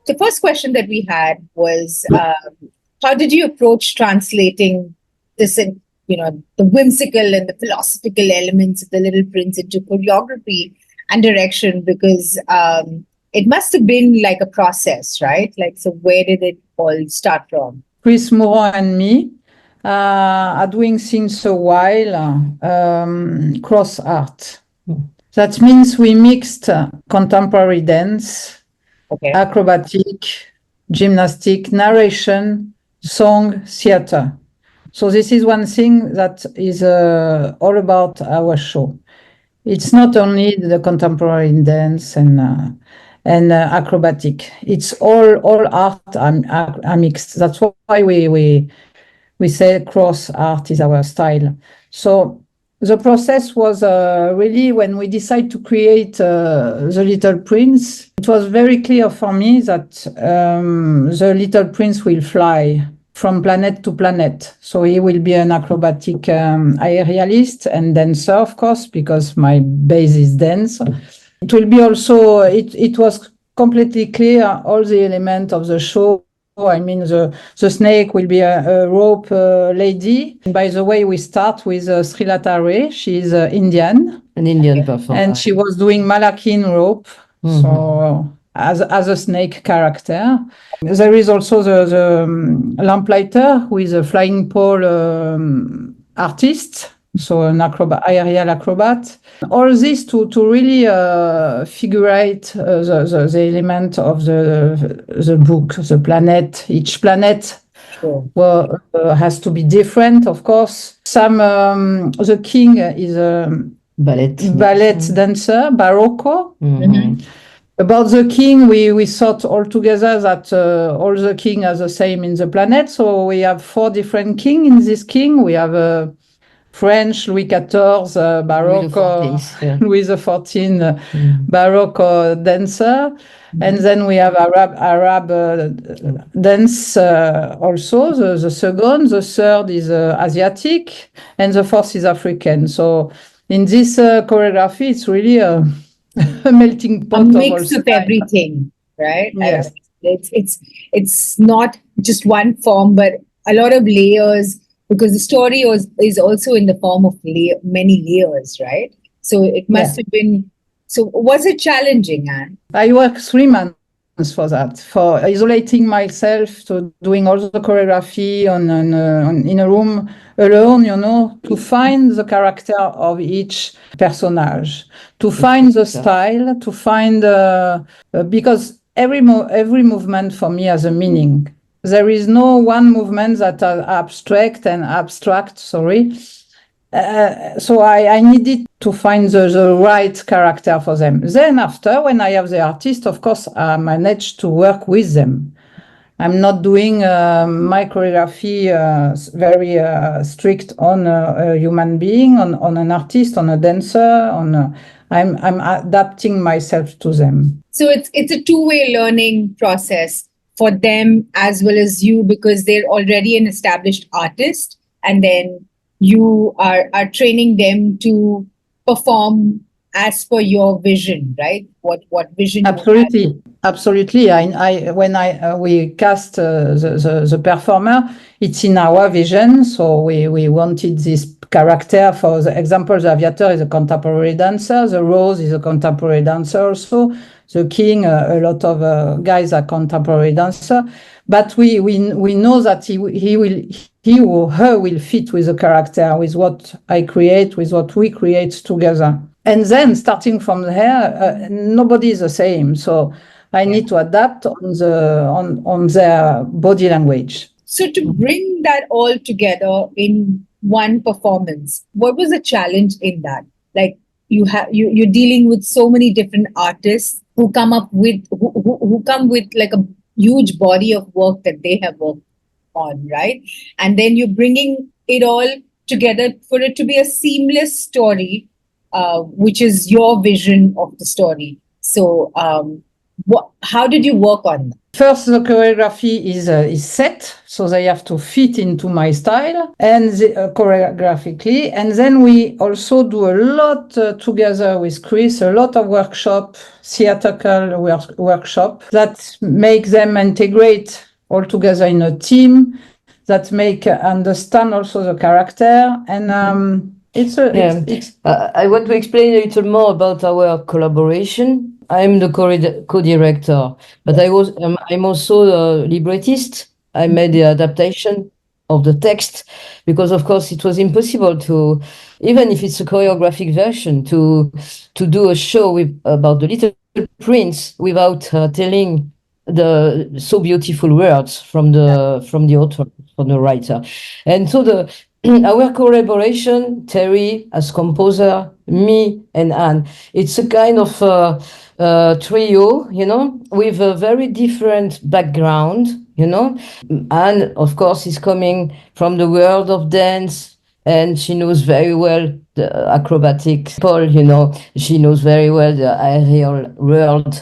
the first question that we had was, how did you approach translating this, the whimsical and the philosophical elements of The Little Prince into choreography and direction? Because it must have been like a process, right? Like, so where did it all start from? Chris Moran and me are doing since a while cross art. That means we mixed contemporary dance, acrobatic, gymnastic, narration, song, theater. So this is one thing that is all about our show. It's not only the contemporary dance and acrobatic. It's all art are mixed. That's why we say cross art is our style. So the process was really when we decided to create The Little Prince. It was very clear for me that The Little Prince will fly from planet to planet. So he will be an acrobatic aerialist and dancer, of course, because my base is dance. It will be also, it was completely clear, all the elements of the show. I mean, the snake will be a rope lady. And by the way, we start with Srilata Ray. She's Indian. An Indian performer. And she was doing Malakin rope. Mm-hmm. So as a snake character. There is also the lamplighter, who is a flying pole artist, so an aerial acrobat. All this to really figurate the element of the book, the planet. Each planet has to be different, of course. The king is a ballet dancer, Barocco. Mm-hmm. About the king, we thought all together that all the king are the same in the planet. So we have 4 different kings in this king. We have French, Louis XIV, Baroque, Louis XIV, Baroque dancer. And then we have Arab dance also, the second. The third is Asiatic. And the fourth is African. So in this choreography, it's really a melting pot, a mix of everything, right? Yes. It's not just one form, but a lot of layers, because the story is also in the form of many layers, right? So it must have been. So was it challenging, Anne? I worked 3 months for that, for isolating myself, to doing all the choreography in a room alone, to find the character of each personage, to find the style, to find because every movement for me has a meaning. There is no one movement that are abstract. So I needed to find the right character for them. Then after, when I have the artist, of course, I managed to work with them. I'm not doing my choreography very strict on a human being, on an artist, on a dancer. I'm adapting myself to them. So it's a two-way learning process for them as well as you, because they're already an established artist, and then you are training them to perform as per your vision, right? What vision? Absolutely. When we cast the performer, it's in our vision. So we wanted this character. For the example, the aviator is a contemporary dancer. The rose is a contemporary dancer also. The king, a lot of guys are contemporary dancer. But we know that he or her will fit with the character, with what I create, with what we create together. And then starting from there, nobody is the same. So I need to adapt on their body language. So to bring that all together in one performance, what was the challenge in that? Like you're dealing with so many different artists who come with like a huge body of work that they have worked on, right? And then you're bringing it all together for it to be a seamless story, which is your vision of the story. So How did you work on that? First, the choreography is set, so they have to fit into my style and choreographically. And then we also do a lot together with Chris, a lot of theatrical workshop that make them integrate all together in a team, that make understand also the character. And I want to explain a little more about our collaboration. I'm the co-director, but I'm also a librettist. I made the adaptation of the text because, of course, it was impossible to, even if it's a choreographic version, to do a show about the Little Prince without telling the so beautiful words from the author, from the writer. And so our collaboration, Terry as composer, me and Anne, it's a kind of trio, with a very different background, Anne, of course, is coming from the world of dance, and she knows very well the acrobatics. She knows very well the aerial world,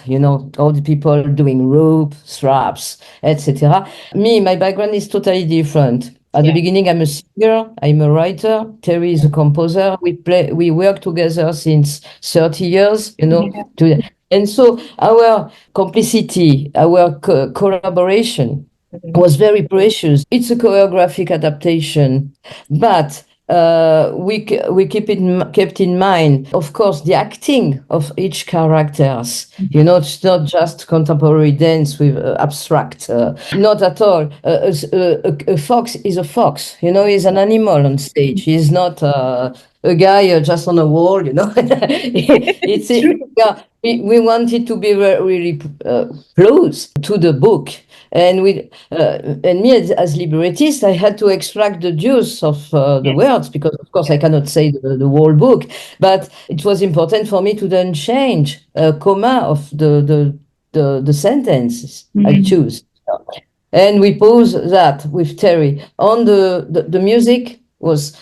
all the people doing rope, straps, etc. Me, my background is totally different. At the beginning, I'm a singer, I'm a writer. Terry is a composer. We work together since 30 years, and so our complicity, our collaboration was very precious. It's a choreographic adaptation, but we kept in mind, of course, the acting of each characters. It's not just contemporary dance with abstract. Not at all. A fox is a fox. He's an animal on stage. He's not a guy just on a wall. It's yeah. We wanted to be really close to the book. And me as librettist, I had to extract the juice of the words because, of course, I cannot say the whole book. But it was important for me to then change a comma of the sentences I choose. And we pose that with Terry on the music was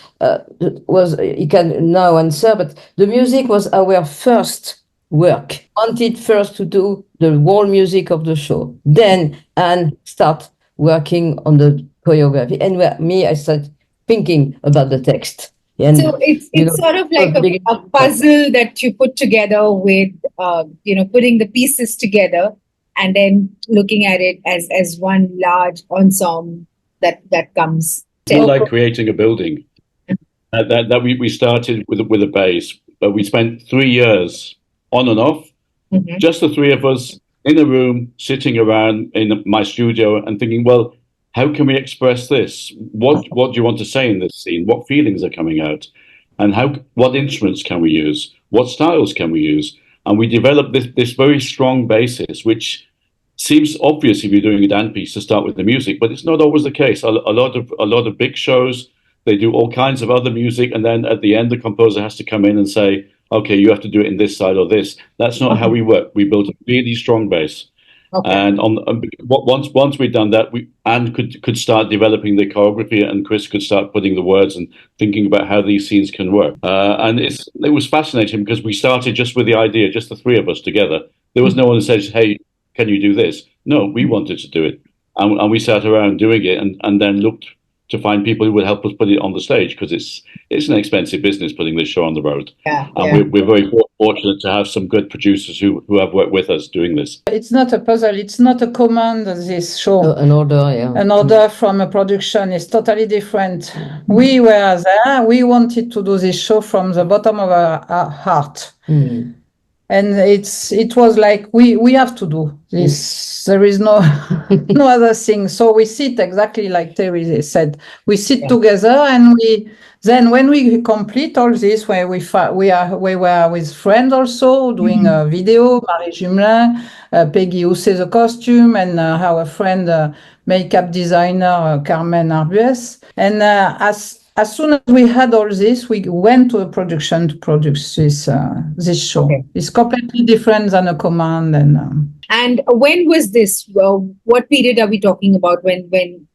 he can now answer, but the music was our first work. Wanted first to do the whole music of the show, then and start working on the choreography. And I started thinking about the text. And, so it's sort of like a puzzle that you put together with putting the pieces together and then looking at it as one large ensemble that comes. More like creating a building. That we started with a base, but we spent 3 years on and off, just the three of us in a room, sitting around in my studio and thinking, well, how can we express this? What do you want to say in this scene? What feelings are coming out? And what instruments can we use? What styles can we use? And we developed this very strong basis, which seems obvious if you're doing a dance piece to start with the music, but it's not always the case. A lot of big shows, they do all kinds of other music, and then at the end, the composer has to come in and say, okay, you have to do it in this side or this. That's not how we work. We built a really strong base. Okay. And once we'd done that, Anne could start developing the choreography, and Chris could start putting the words and thinking about how these scenes can work. And it was fascinating because we started just with the idea, just the three of us together. There was no one who says, hey, can you do this? No, we wanted to do it. And we sat around doing it and then looked to find people who would help us put it on the stage, because it's an expensive business putting this show on the road. We're very fortunate to have some good producers who have worked with us doing this. It's not a puzzle. It's not a command, this show. An order, yeah. An order from a production is totally different. We were there. We wanted to do this show from the bottom of our heart. And it was like, we have to do this. There is no other thing. So we sit exactly like Terry said. We sit together, and then when we complete all this, where we were with friends also doing a video, Marie Jumelin, Peggy who says the costume, and our friend makeup designer Carmen Arbues. And as soon as we had all this, we went to a production to produce this show. Okay. It's completely different than a command. And when was this? Well, what period are we talking about? When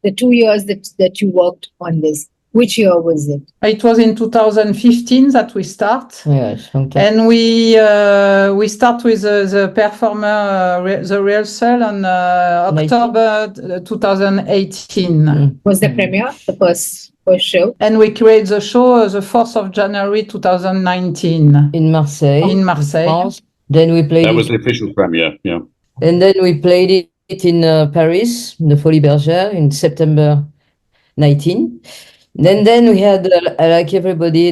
the 2 years that you worked on this? Which year was it? It was in 2015 that we start. Yes, okay. And we start with the performer, the rehearsal on October 2018. Was the premiere the first show? And we create the show the 4th of January 2019 In Marseille. in Marseille. France. Then we played That was it, the official premiere. Yeah. and then we played it in Paris, in the Folies Bergère, in September 19. Then we had, like everybody,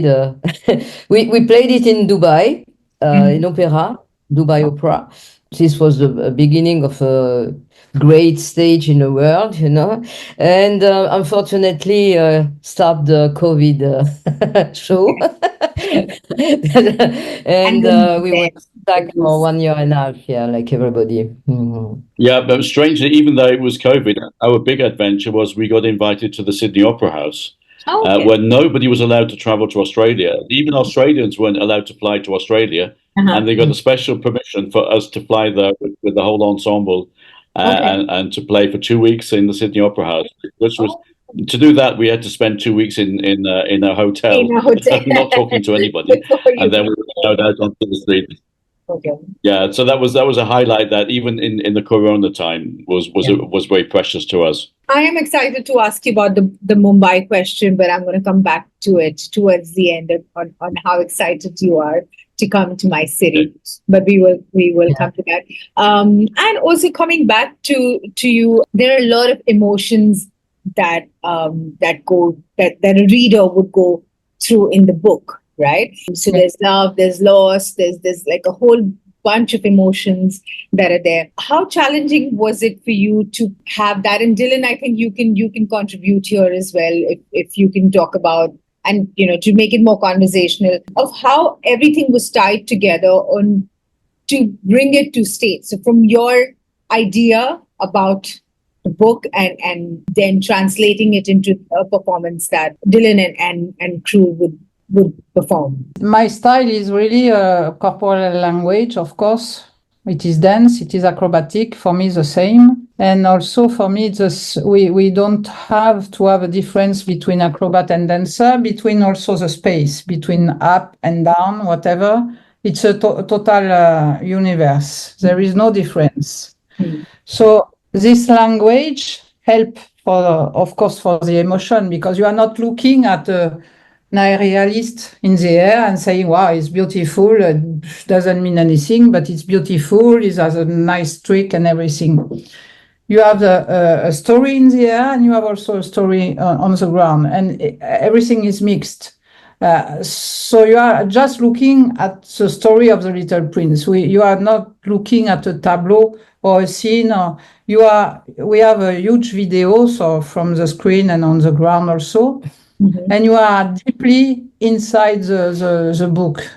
we played it in Dubai, in Opera, Dubai Opera. This was the beginning of a great stage in the world, you know. And unfortunately, start the COVID show. and we were stuck for 1.5 years, yeah, like everybody. Mhm. Yeah, but strangely, even though it was COVID, our big adventure was we got invited to the Sydney Opera House, where nobody was allowed to travel to Australia. Even Australians weren't allowed to fly to Australia, and they got a special permission for us to fly there with the whole ensemble and to play for 2 weeks in the Sydney Opera House, which was. To do that, we had to spend 2 weeks in a hotel, not talking to anybody, and then we were allowed out onto the street. Okay. Yeah, so that was a highlight that even in the Corona time was very precious to us. I am excited to ask you about the Mumbai question, but I'm going to come back to it towards the end on how excited you are to come to my city. Okay. But we will come to that. And also coming back to you, there are a lot of emotions that a reader would go through in the book, right? So there's love, there's loss, there's like a whole bunch of emotions that are there. How challenging was it for you to have that? And Dylan, I think you can contribute here as well if you can talk about, and to make it more conversational, of how everything was tied together to bring it to stage. So from your idea about the book and then translating it into a performance that Dylan and crew would perform. My style is really a corporal language, of course. It is dance, it is acrobatic, for me the same. And also for me, we don't have to have a difference between acrobat and dancer, between also the space, between up and down, whatever. It's a total universe. There is no difference. So this language help of course, for the emotion, because you are not looking at a realist in the air and saying, wow, it's beautiful. It doesn't mean anything, but it's beautiful. It has a nice trick and everything. You have a story in the air, and you have also a story on the ground, and everything is mixed. So you are just looking at the story of the Little Prince. You are not looking at a tableau or a scene. We have a huge video, so from the screen and on the ground also, and you are deeply inside the book.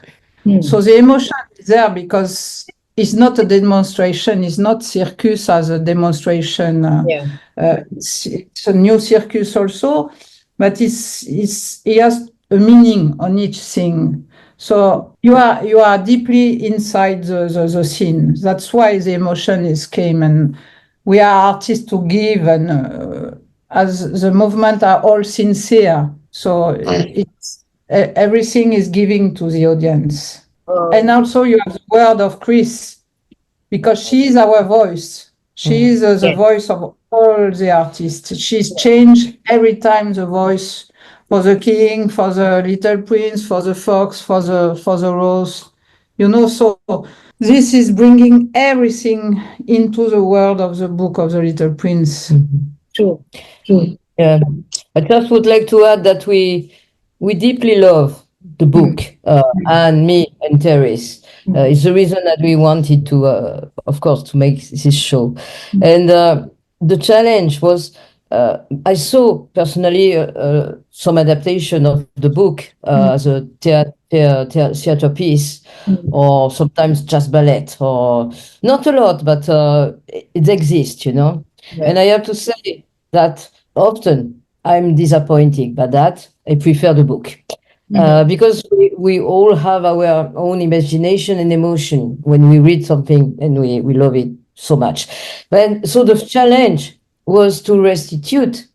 So the emotion is there because it's not a demonstration. It's not circus as a demonstration. It's a new circus also, but it has a meaning on each thing. So you are deeply inside the scene. That's why the emotion came, and we are artists to give, and as the movement are all sincere. So everything is giving to the audience. And also you have the word of Chris, because she is our voice. She is the voice of all the artists. She's changed every time the voice for the king, for the little prince, for the fox, for the rose. So this is bringing everything into the world of the book of the Little Prince. True. Yeah, I just would like to add that we deeply love the book, and me and Teresa. It's the reason that we wanted to, of course, to make this show. And the challenge was, I saw personally some adaptation of the book as a theater piece, or sometimes just ballet, or not a lot, but it exists, Yeah. And I have to say that often I'm disappointed by that. I prefer the book. Because we all have our own imagination and emotion when we read something, and we love it so much. So the challenge was to restitute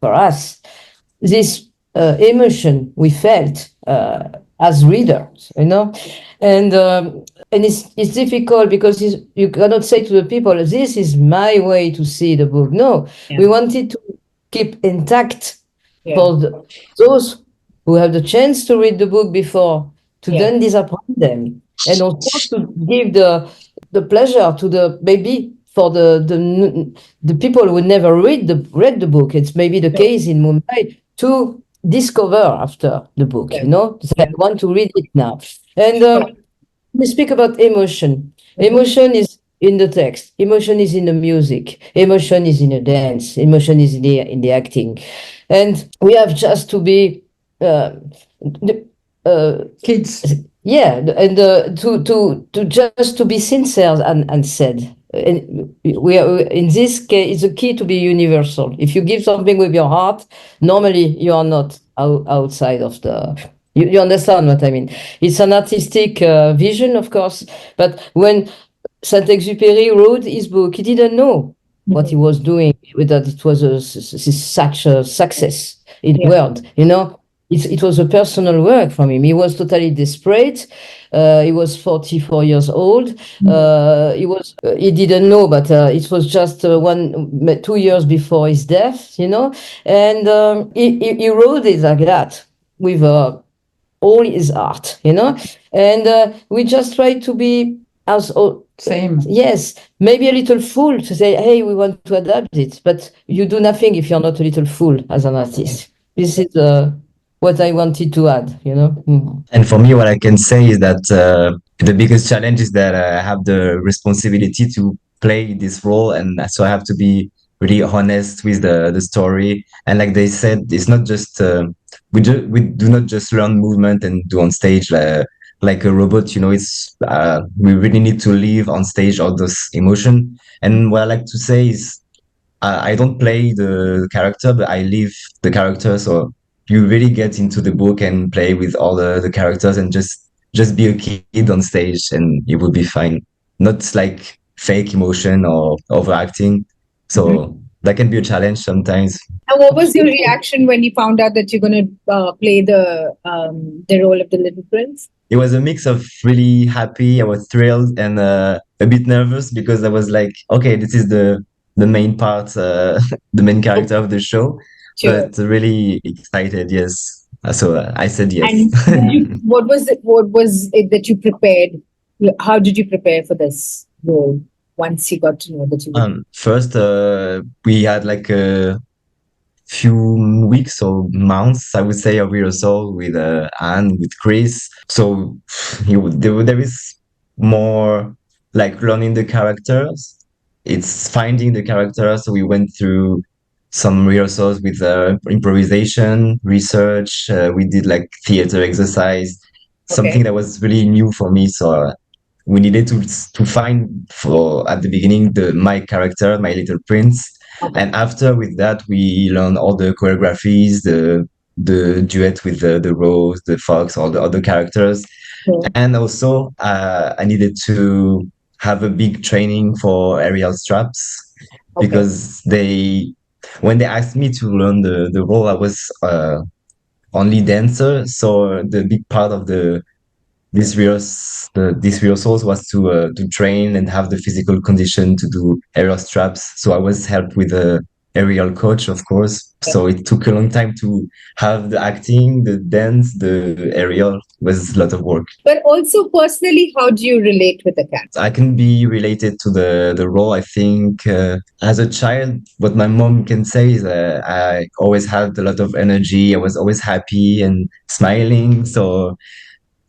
for us this emotion we felt as readers, and it's difficult because you cannot say to the people, this is my way to see the book. No, we wanted to keep intact for those who have the chance to read the book before, to then disappoint them, and also to give the pleasure to the maybe for the people who never read the book. It's maybe the case in Mumbai to discover after the book. They want to read it now. And we speak about emotion. Emotion is in the text. Emotion is in the music. Emotion is in the dance. Emotion is in the acting, and we have just to be Kids. yeah, and to just to be sincere and said. And we are in this case, it's a key to be universal. If you give something with your heart, normally you are not outside of the. You understand what I mean? It's an artistic vision, of course, but when Saint-Exupéry wrote his book, he didn't know what he was doing, that it was such a success in the world, It was a personal work from him. He was totally desperate. He was 44 years old. He didn't know, but it was just 2 years before his death, And he wrote it like that with all his art, And we just try to be as Same. Yes, maybe a little fool to say, hey, we want to adapt it, but you do nothing if you're not a little fool as an artist. This is what I wanted to add, And for me, what I can say is that the biggest challenge is that I have the responsibility to play this role, and so I have to be really honest with the story. And like they said, it's not just we do not just learn movement and do on stage like a robot. It's we really need to live on stage all those emotion. And what I like to say is I don't play the character, but I live the character. So you really get into the book and play with all the characters and just be a kid on stage and you will be fine. Not like fake emotion or overacting. So that can be a challenge sometimes. And what was your reaction when you found out that you're going to play the role of the Little Prince? It was a mix of really happy, I was thrilled, and a bit nervous because I was like, okay, this is the main part, the main character of the show. Sure. But really excited, yes. So I said yes. And what was it that you prepared? How did you prepare for this role once you got to know that you were? First, we had like a few weeks or months, I would say, of rehearsal with Anne, with Chris. So there is more like learning the characters. It's finding the characters. So we went through some rehearsals with improvisation, research. We did like theater exercise, something that was really new for me. So we needed to find at the beginning my character, my little prince. And after with that, we learned all the choreographies, the duet with the rose, the fox, all the other characters. And also I needed to have a big training for aerial straps because when they asked me to learn the role, I was only dancer. So the big part of these rehearsals was to train and have the physical condition to do aerial straps. So I was helped with a aerial coach, of course. So it took a long time to have the acting, the dance, the aerial. It was a lot of work. But also personally, how do you relate with the character? I can be related to the role. I think as a child, what my mom can say is I always had a lot of energy. I was always happy and smiling. So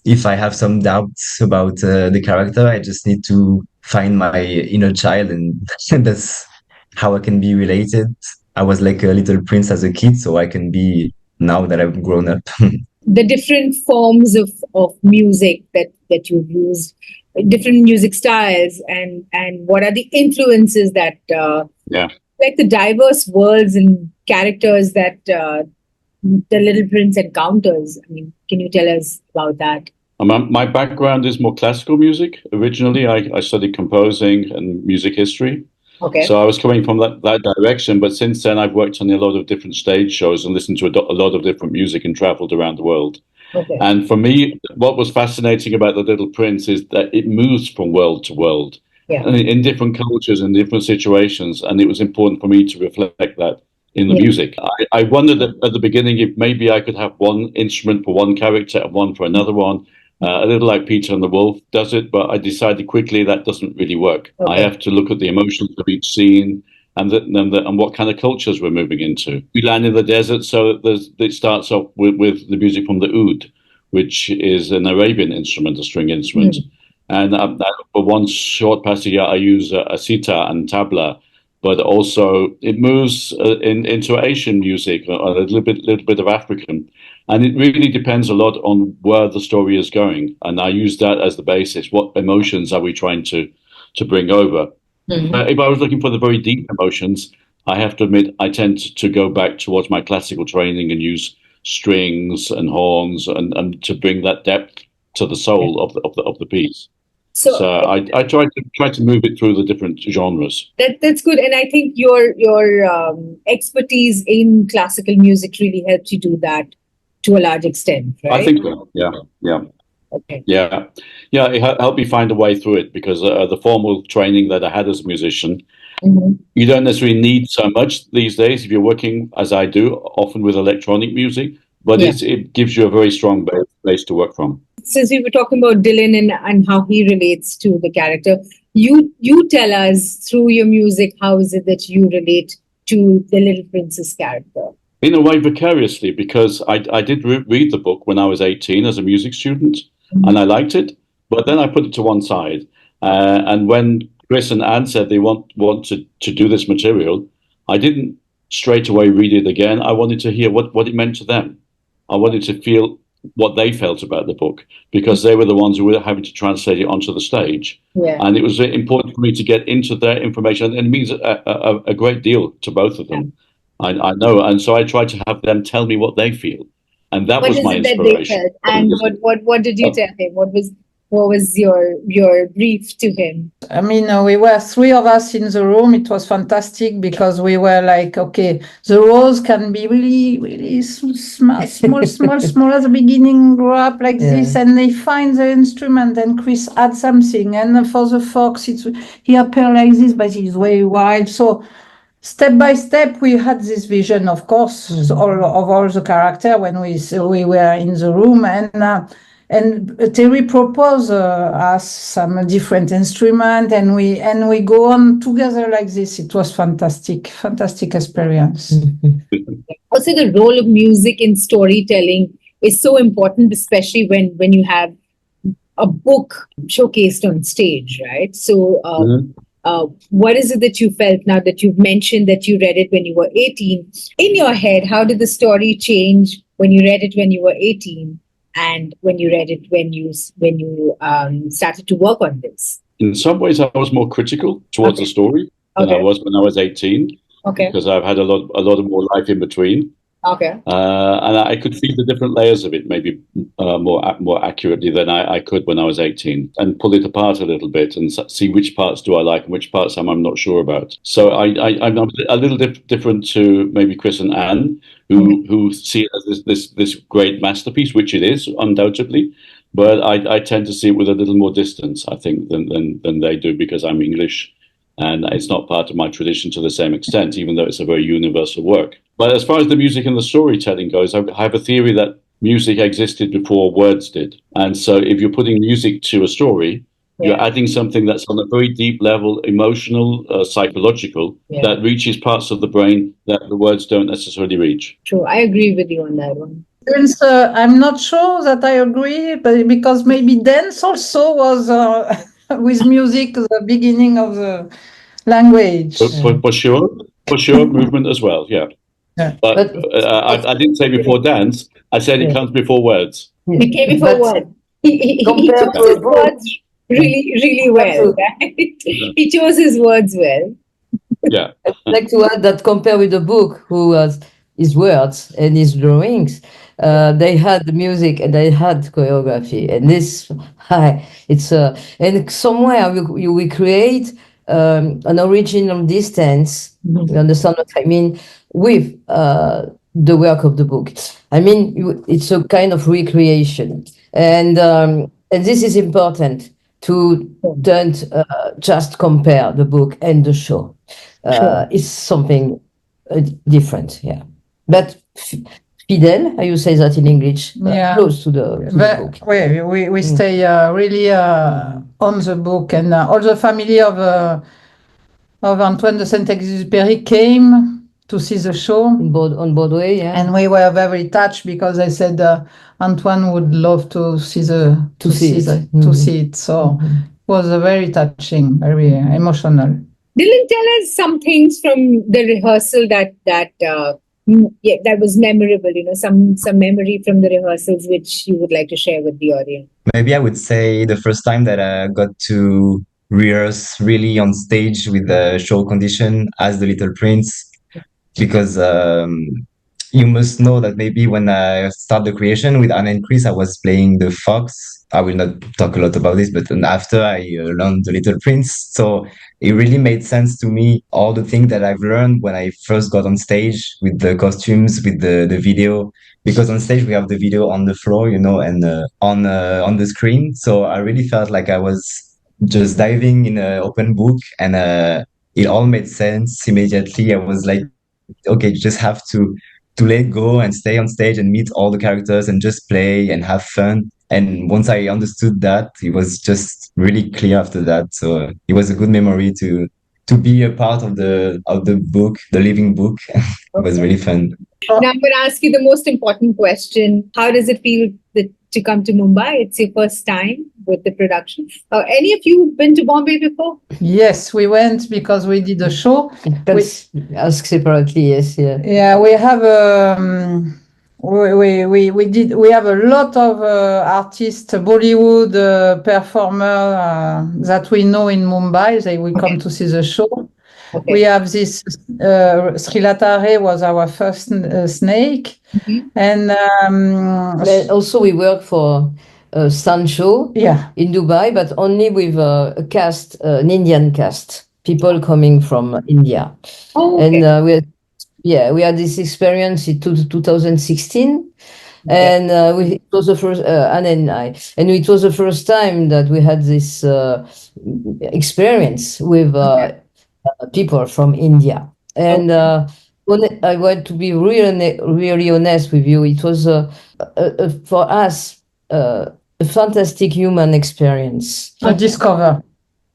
if I have some doubts about the character, I just need to find my inner child, and that's how I can be related. I was like a little prince as a kid, so I can be now that I've grown up. The different forms of music that you've used, different music styles, and what are the influences that like the diverse worlds and characters that the Little Prince encounters. I mean, can you tell us about that? My background is more classical music. Originally, I studied composing and music history. Okay. So I was coming from that direction, but since then I've worked on a lot of different stage shows and listened to a lot of different music and traveled around the world. Okay. And for me, what was fascinating about The Little Prince is that it moves from world to world Yeah. in different cultures and different situations. And it was important for me to reflect that in the Yeah. music. I wondered at the beginning if maybe I could have one instrument for one character and one for another one. A little like Peter and the Wolf does it, but I decided quickly that doesn't really work. Okay. I have to look at the emotions of each scene and what kind of cultures we're moving into. We land in the desert, so it starts off with the music from the oud, which is an Arabian instrument, a string instrument. And for one short passage, I use a sitar and tabla, but also it moves into Asian music, a little bit of African. And it really depends a lot on where the story is going. And I use that as the basis. What emotions are we trying to bring over? If I was looking for the very deep emotions, I have to admit I tend to go back towards my classical training and use strings and horns and to bring that depth to the soul of the piece. So I try to move it through the different genres. That's good, and I think your expertise in classical music really helps you do that to a large extent, right? I think so. Yeah. Okay. Yeah. It helped me find a way through it because the formal training that I had as a musician, you don't necessarily need so much these days if you're working, as I do, often with electronic music, but it gives you a very strong base to work from. Since we were talking about Dylan and how he relates to the character, you tell us through your music, how is it that you relate to the Little Prince's character? In a way, vicariously, because I did read the book when I was 18 as a music student, and I liked it, but then I put it to one side. And when Chris and Anne said they want to do this material, I didn't straight away read it again. I wanted to hear what it meant to them. I wanted to feel what they felt about the book because they were the ones who were having to translate it onto the stage. Yeah. And it was important for me to get into their information, and it means a great deal to both of them. I know, and so I tried to have them tell me what they feel, and that was my inspiration. That they felt? And what did you tell him? What was your brief to him? I mean, we were three of us in the room. It was fantastic because we were like, okay, the rose can be really, really small at the beginning, grow up like this, and they find the instrument, and Chris adds something. And for the fox, he appears like this, but he's very wild. So step by step, we had this vision, of course, of all the character when we were in the room, and Terry proposed us some different instrument, and we go on together like this. It was fantastic experience. Also, the role of music in storytelling is so important, especially when you have a book showcased on stage, right? So, what is it that you felt now that you've mentioned that you read it when you were 18? In your head, how did the story change when you read it when you were 18? And when you read it, when you started to work on this? In some ways, I was more critical towards the story than I was when I was 18. Okay. Because I've had a lot of more life in between. Okay. And I could see the different layers of it maybe more accurately than I could when I was 18, and pull it apart a little bit and see which parts do I like and which parts I'm not sure about. So I'm a little different to maybe Chris and Anne, who see it as this great masterpiece, which it is undoubtedly. But I tend to see it with a little more distance, I think, than they do, because I'm English. And it's not part of my tradition to the same extent, even though it's a very universal work. But as far as the music and the storytelling goes, I have a theory that music existed before words did. And so if you're putting music to a story, you're adding something that's on a very deep level, emotional, psychological, that reaches parts of the brain that the words don't necessarily reach. True. I agree with you on that one. Dance, I'm not sure that I agree, but because maybe dance also was with music the beginning of the language. For sure, movement as well, yeah. But I didn't say before dance. I said it comes before words. It came before words. He chose his words really, really well, right? He chose his words well. Yeah. I'd like to add that compared with the book, who was his words and his drawings, they had the music and they had choreography, and this and somewhere we create an original distance. Mhm. You understand what I mean? With the work of the book. I mean, it's a kind of recreation, and this is important to don't just compare the book and the show. Sure. It's something different, yeah. But fidèle, how you say that in English? Yeah. Close to the book. We stay really on the book, and all the family of Antoine de Saint-Exupéry came to see the show. On Broadway, yeah. And we were very touched because I said Antoine would love to see it. So it was very touching, very emotional. Dylan, tell us some things from the rehearsal that was memorable. Some memory from the rehearsals which you would like to share with the audience. Maybe I would say the first time that I got to rehearse really on stage with the show condition as the Little Prince, because you must know that maybe when I start the creation with Anna and Chris, I was playing the fox. I will not talk a lot about this, but then after I learned the Little Prince, so it really made sense to me, all the things that I've learned when I first got on stage with the costumes, with the video, because on stage we have the video on the floor, and on the screen. So I really felt like I was just diving in an open book, and it all made sense immediately. I was like, okay, you just have to let go and stay on stage and meet all the characters and just play and have fun. And once I understood that, it was just really clear after that. So it was a good memory to be a part of the book, the living book. It was really fun. Now I'm going to ask you the most important question. How does it feel to come to Mumbai? It's your first time with the production. Any of you been to Bombay before? Yes, we went because we did a show. Ask separately, yes, yeah. Yeah, we have we have a lot of artists, Bollywood performer that we know in Mumbai. They will come to see the show. Okay. We have this Srilatare was our first snake, and also we work for Sancho in Dubai, but only with a cast, an Indian cast, people coming from India. Oh, okay. And we had this experience in 2016. And it was the first, Anne and I, and it was the first time that we had this experience with people from India. And I want to be really honest with you. It was for us a fantastic human experience. A discover.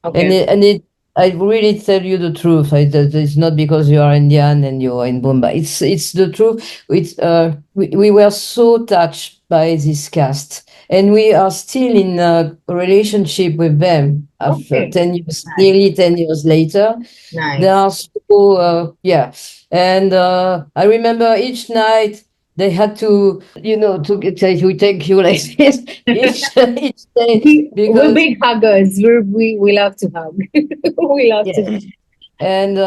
Okay. And I really tell you the truth. It's not because you are Indian and you are in Mumbai. It's the truth. We were so touched by this cast, and we are still in a relationship with them after 10 years, nearly 10 years later. Nice. They are so and I remember each night they had to say we thank you like this each day. We're big huggers. We love to hug. We love to. And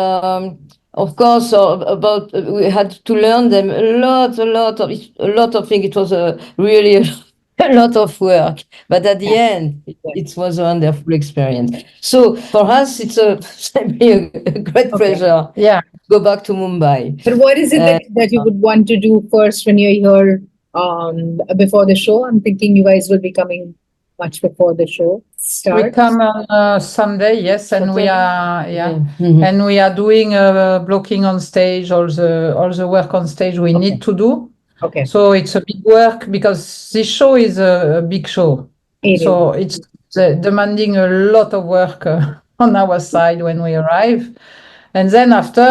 of course, we had to learn them a lot of things. It was really a lot of work, but at the end, it was a wonderful experience. So for us, it's a great pleasure. Yeah. Go back to Mumbai. But what is it that you would want to do first when you're here before the show? I'm thinking you guys will be coming much before the show starts. We come on Sunday, yes, and we are and we are doing blocking on stage, all the work on stage we need to do. Okay. So it's a big work because this show is a big show. So it's demanding a lot of work on our side when we arrive. And then after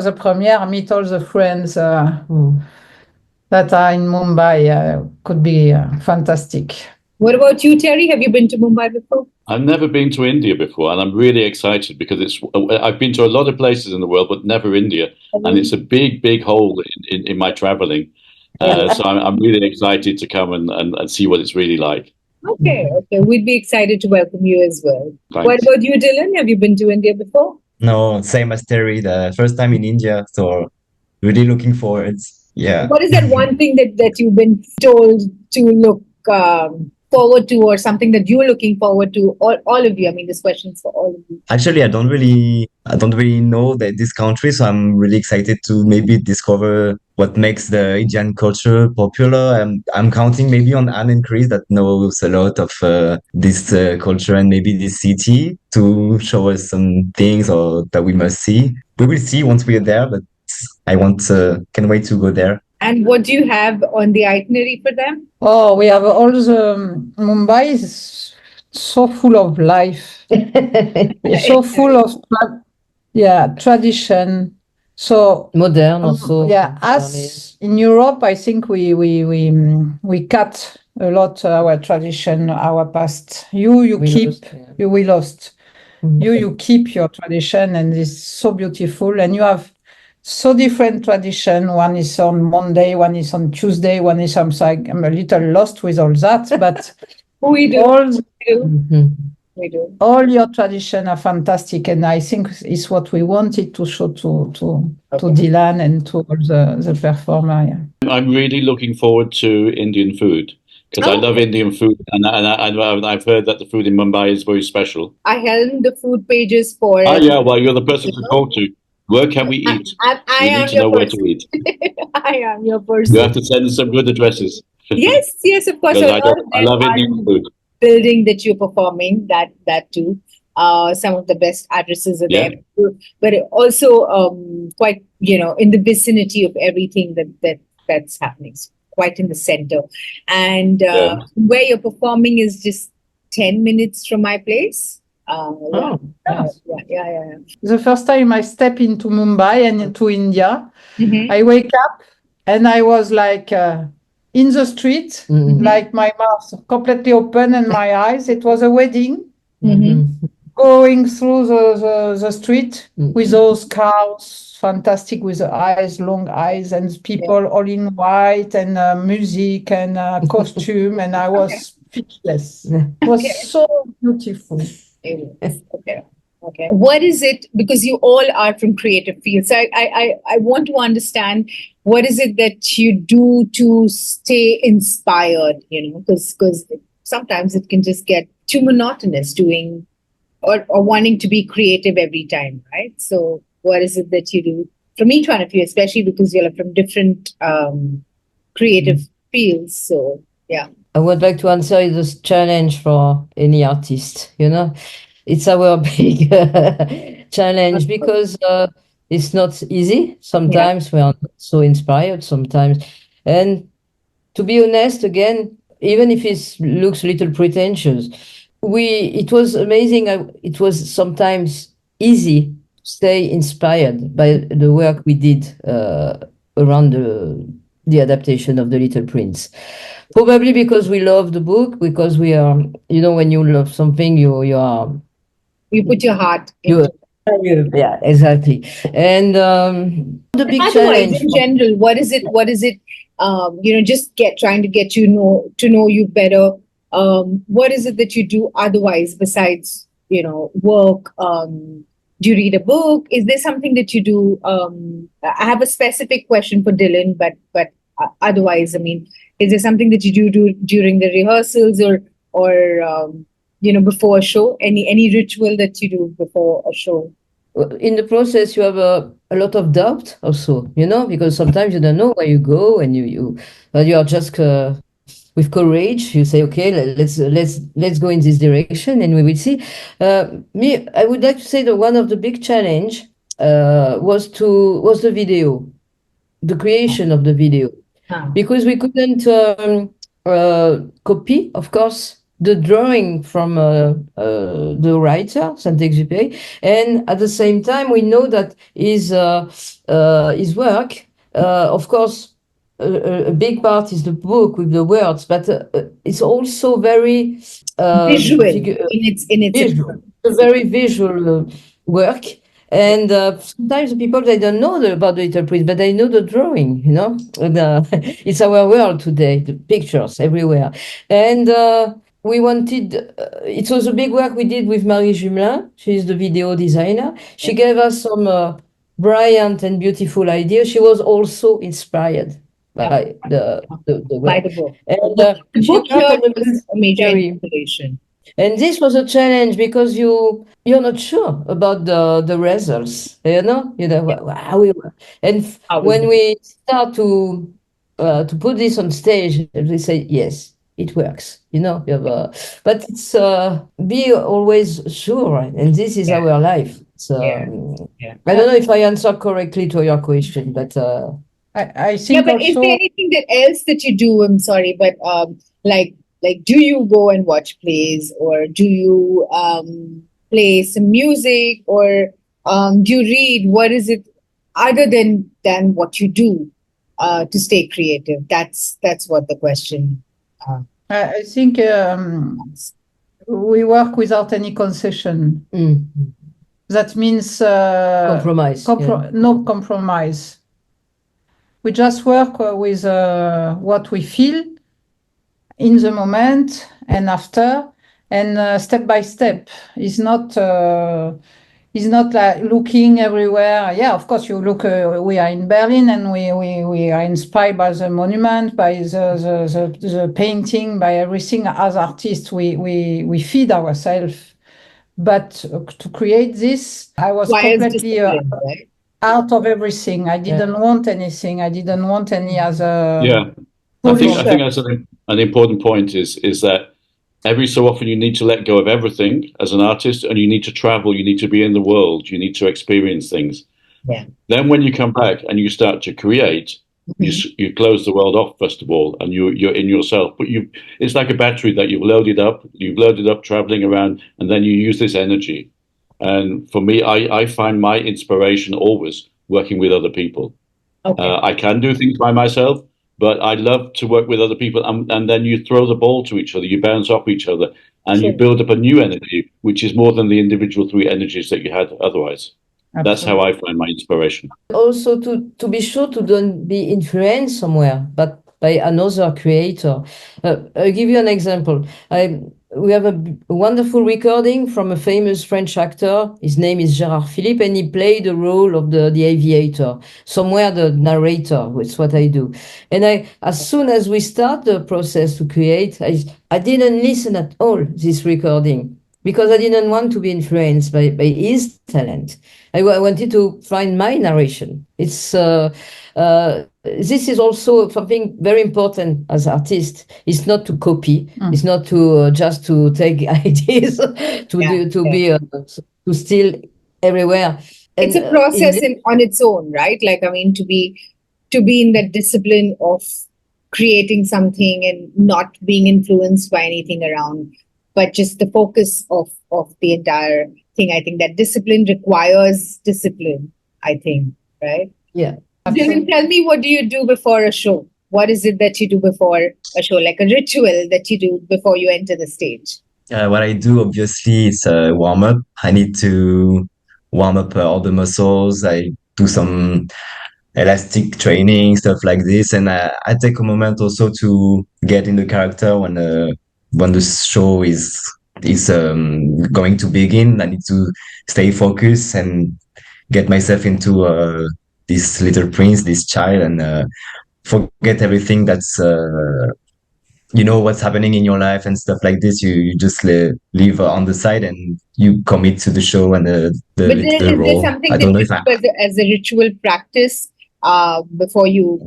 the premiere, meet all the friends that are in Mumbai. Could be fantastic. What about you, Terry? Have you been to Mumbai before? I've never been to India before, and I'm really excited because I've been to a lot of places in the world, but never India, and it's a big hole in my traveling. So I'm really excited to come and see what it's really like. Okay. We'd be excited to welcome you as well. Thanks. What about you, Dylan? Have you been to India before? No, same as Terry, the first time in India, so really looking forward. Yeah. What is that one thing that you've been told to look forward to, or something that you're looking forward to? All of you. I mean, this question's for all of you. Actually, I don't really know this country, so I'm really excited to maybe discover what makes the Indian culture popular. I'm counting maybe on Anne and Chris that knows a lot of this culture and maybe this city to show us some things or that we must see. We will see once we are there, but can't wait to go there. And what do you have on the itinerary for them? Oh, we have all the Mumbai is so full of life. It's so full of tradition. So Modern also. as in Europe, I think we cut a lot our tradition, our past. We lost. You keep your tradition, and it's so beautiful. And you have so different tradition. One is on Monday, one is on Tuesday, one is I'm a little lost with all that, but we do. We do. All your tradition are fantastic, and I think it's what we wanted to show to Dylan and to all the performer. Yeah. I'm really looking forward to Indian food because I love Indian food, and I've heard that the food in Mumbai is very special. I held the food pages for. Oh yeah, well you're the person to talk to. Where can we eat? I need to know where to eat. I am your person. You have to send some good addresses. Yes, of course. I love Indian food. Building that you're performing, that too. Some of the best addresses are there, but also quite in the vicinity of everything that's happening, so quite in the center. And where you're performing is just 10 minutes from my place. Yeah. The first time I step into Mumbai and into India, I wake up and I was like in the street, like my mouth completely open and my eyes. It was a wedding. Going through the street with those cows, fantastic, with the eyes, long eyes, and people all in white, and music and costume, and I was speechless. It was so beautiful. Okay. What is it? Because you all are from creative fields, so I want to understand what is it that you do to stay inspired. Because sometimes it can just get too monotonous doing. Or wanting to be creative every time, right? So what is it that you do? From each one of you, especially because you're from different creative fields. So, yeah. I would like to answer this challenge for any artist, It's our big challenge because it's not easy. Sometimes we are not so inspired, sometimes. And to be honest, again, even if it looks a little pretentious, it was amazing. It was sometimes easy to stay inspired by the work we did around the adaptation of The Little Prince. Probably because we love the book, because we are, when you love something, you put your heart into it. Yeah, exactly. And the big challenge in general, what is it? Just trying to get to know you better. What is it that you do otherwise besides, work? Do you read a book? Is there something that you do? I have a specific question for Dylan, but otherwise, I mean, is there something that you do during the rehearsals or before a show? Any ritual that you do before a show? In the process, you have a lot of doubt also, because sometimes you don't know where you go, and you are just with courage. You say, okay, let's go in this direction, and we will see. I would like to say that one of the big challenge was the video, the creation of the video, because we couldn't copy, of course, the drawing from the writer, Saint-Exupéry, and at the same time, we know that his work, of course, a big part is the book with the words, but it's also very visual in its visual, a very visual work. And sometimes people, they don't know about the Little Prince, but they know the drawing, And, it's our world today, the pictures everywhere. And we wanted, it was a big work we did with Marie Jumelin. She's the video designer. She gave us some brilliant and beautiful ideas. She was also inspired by the By way. the book. And The she book worked here on the was a major theory. inspiration. And this was a challenge because you're not sure about the results, how we were. And when we start to put this on stage, we say yes, it works. But it's be always sure, and this is our life. So I don't know if I answered correctly to your question, but I think but is also there anything else that you do? I'm sorry, but like do you go and watch plays, or do you play some music, or do you read? What is it other than what you do to stay creative? That's what the question. I think we work without any concession. That means compromise. no compromise. We just work with what we feel in the moment and after, and step by step. It's not like looking everywhere. Yeah, of course, you look. We are in Berlin, and we are inspired by the monument, by the painting, by everything. As artists, we feed ourselves. But to create this, I was completely out of everything. I didn't want anything. I didn't want any other. Yeah, I think that's an important point. Is that every so often you need to let go of everything as an artist, and you need to travel. You need to be in the world. You need to experience things. Yeah. Then when you come back and you start to create, you close the world off first of all, and you're in yourself. But it's like a battery that you've loaded up traveling around, and then you use this energy. And for me, I find my inspiration always working with other people. I can do things by myself, but I love to work with other people, and then you throw the ball to each other, you bounce off each other, and you build up a new energy, which is more than the individual three energies that you had otherwise. Absolutely. That's how I find my inspiration. Also, to be sure to don't be influenced somewhere, but by another creator. I'll give you an example. We have a wonderful recording from a famous French actor. His name is Gérard Philippe, and he played the role of the aviator. Somewhere the narrator, it's what I do. And as soon as we start the process to create, I didn't listen at all this recording, because I didn't want to be influenced by his talent. I wanted to find my narration. It's this is also something very important as artists. It's not to copy. It's not to just to take ideas to steal everywhere. And it's a process on its own, right? Like, I mean, to be in that discipline of creating something and not being influenced by anything around, but just the focus of the entire thing. I think that discipline requires discipline, I think, right? Yeah. Dylan, tell me, what do you do before a show? What is it that you do before a show, like a ritual that you do before you enter the stage? What I do, obviously, is a warm-up. I need to warm up all the muscles. I do some elastic training, stuff like this. And I take a moment also to get in the character when the show is going to begin. I need to stay focused and get myself into this little prince, this child, and forget everything that's what's happening in your life and stuff like this. You just leave on the side and you commit to the show and the role. Is there something that you do as a ritual practice before you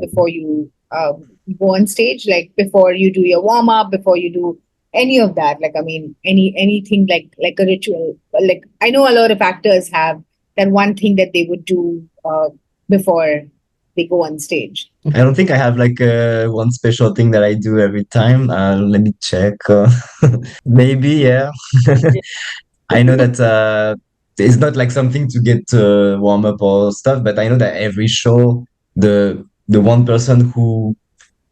go on stage, like before you do your warm up, before you do any of that? Like, I mean, anything like a ritual. Like, I know a lot of actors have that one thing that they would do before they go on stage. I don't think I have like one special thing that I do every time. Let me check. Maybe, yeah. I know that it's not like something to get warm up or stuff, but I know that every show, the one person who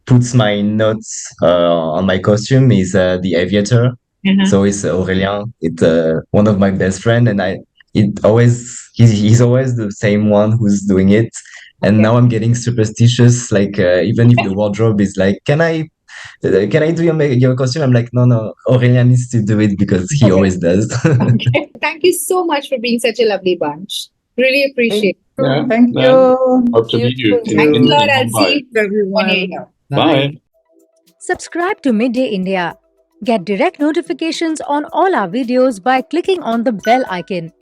puts my notes on my costume is the aviator. So it's Aurélien. It's one of my best friend, and he's always the same one who's doing it. And now I'm getting superstitious. Like even if the wardrobe is like, can I do your costume? I'm like, no, Aurélien needs to do it because he always does. Okay. Thank you so much for being such a lovely bunch. Really appreciate it. Yeah. Thank Yeah. you. Hope to See you meet you soon. in, Thanks a in, lot. in I'll see Mumbai. you everyone here. Bye. Subscribe to Midday India. Get direct notifications on all our videos by clicking on the bell icon.